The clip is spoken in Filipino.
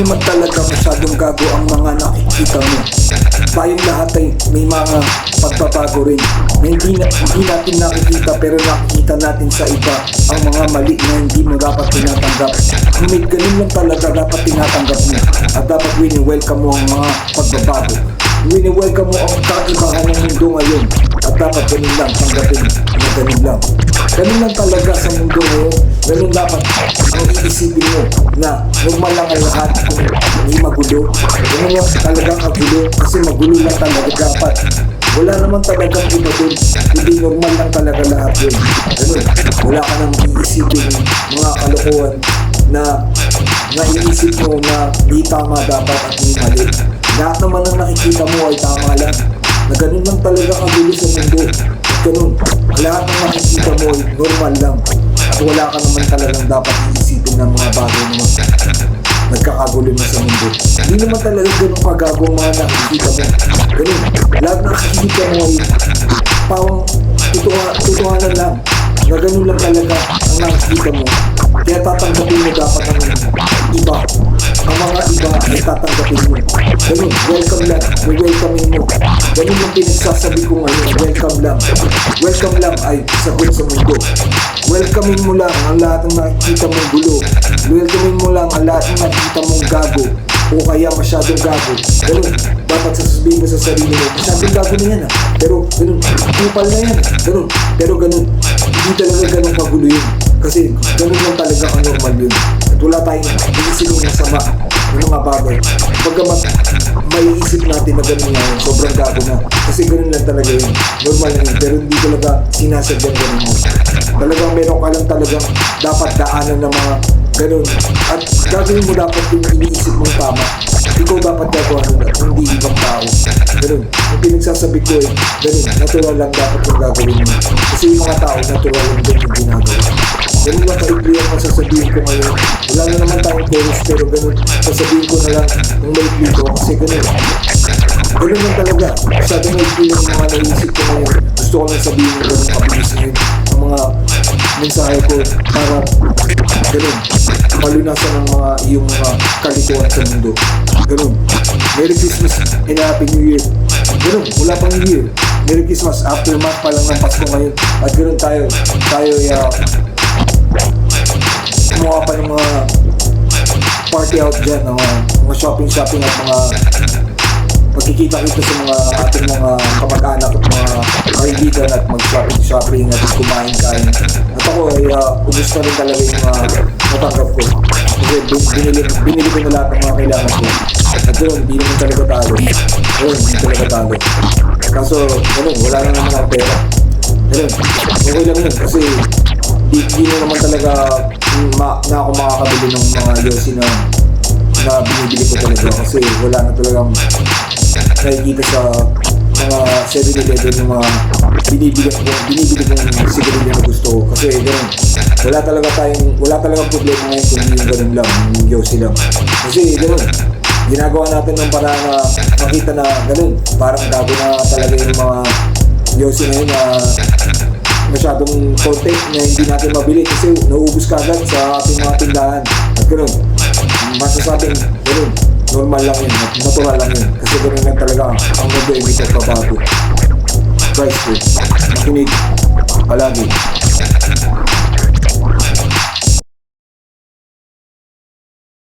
naman talaga masyadong gago ang mga nakikita mo. Tayong lahat ay may mga pagbabago rin na hindi natin nakikita, pero nakikita natin sa iba ang mga mali na hindi mo dapat tinatanggap. Ngunit ganun lang talaga dapat tinatanggap mo, at dapat wini-welcome mo ang mga pagbabago. Wini-welcome mo ang kaibahan ng mundo ngayon, at dapat ganun lang tanggapin na ganun lang. Ganun lang talaga sa mundo ngayon. Ganun dapat ang iisipin mo na normal lang ang lahat kung hindi magulo. Ganun lang talagang magulo, kasi magulo lang talaga dapat. Wala naman talagang iba dun, hindi normal lang talaga lahat yun. Ganun, wala ka nang iisipin mga kalokohan na naiisip mo na di tama dapat at di mali. Lahat naman ang nakikita mo ay tama lang, na ganun lang talaga ang gulo sa mundo. At ganun, lahat ng nakikita mo ay normal lang, at wala ka naman talagang dapat iisipin ng mga bagay na nagkakagulo na sa mundo. Hindi naman talaga ganun kagago ang mga nakikita mo. Ganun, lahat ng nakikita mo ay pawang tutuhanan lang, na ganun lang talaga ang nakikita mo. Kaya tatanggapin mo dapat ang iba. Ang mga iba ay tatanggapin mo. Ganun, welcome lang, welcome mo. Ganun yung pinagsasabi ko ngayon, welcome lang. Welcome lang ay sagot sa mundo. Welcomein mo lang ang lahat ng nakikita mong gulo. Welcomein mo lang ang lahat ng nakikita mong gago, o kaya masyadong gago. Ganun, dapat sasabihin mo sa sarili mo, masyadong gago na yan pero ganun, kupal na yan ganun, pero ganun, hindi talaga ganun kagulo yun, kasi ganun lang talaga ang normal yun. At wala tayong iisipin ng sama ng mga bagay. Pagkamat may isip natin na ganun nga yun, sobrang gago na, kasi ganun lang talaga yun, normal lang yun, pero hindi talaga sinasadyang ganun mo. Talagang meron ka lang talagang dapat daanan ng mga ganun, at gagawin mo dapat yung iniisip mong tama. Ikaw dapat gagawa nun at hindi ibang tao. Ganun, yung pinagsasabi ko eh, ganun, natural lang dapat yung gagawin mo, kasi yung mga tao natural lang din yung ginagawa. Ganun lang kaibli ang masasabihin ko ngayon. Wala na naman tayong chorus, pero ganun, sasabihin ko na lang ng maibli ko, kasi ganun lang talaga. Masyadong maibli yung mga naisip ko ngayon. Gusto ko lang sabihin yung ganun kabilis ngayon ang mga mensahe ko, para ganun, malunasan ng mga iyong mga kalituhan sa mundo. Ganun, Merry Christmas and Happy New Year. Ganun, wala pang New Year. Merry Christmas, aftermath pa lang ng Pasko ngayon. At ganun tayo kumuha pa ng mga party out dyan, mga shopping at mga pagkikita-kita sa mga ating mga kamag-anak at mga kaibigan, at mag-shopping at kumain-kain. At ako ay ubus na rin talaga yung mga natanggap ko, kasi binili ko na lahat ng mga kailangan ko. At doon, hindi naman talaga talo. Hindi talaga talo. Kaso, ganun, wala na naman ang pera. Ganun, okay lang yun, kasi hindi na naman talaga na ako makakabili ng mga Yossi na binibili ko talaga, kasi wala na talagang nakikita sa mga 7-Eleven yung mga binibili kong sigarilyo na gusto ko. Kasi gano'n, wala talagang problema ngayon kung yung gano'n lang, yung Yossi lang. Kasi gano'n, ginagawa natin ng paraan na makita na gano'n, parang gago na talaga yung mga Yossi na yun na masyadong konti na hindi natin mabili, kasi nauubos kagad sa ating mga tindahan. At gano'n, masasabing gano'n, normal lang yun, natural lang yun, kasi gano'n lang talaga ang mundo ay may pagbabago. Christ, makinig palagi.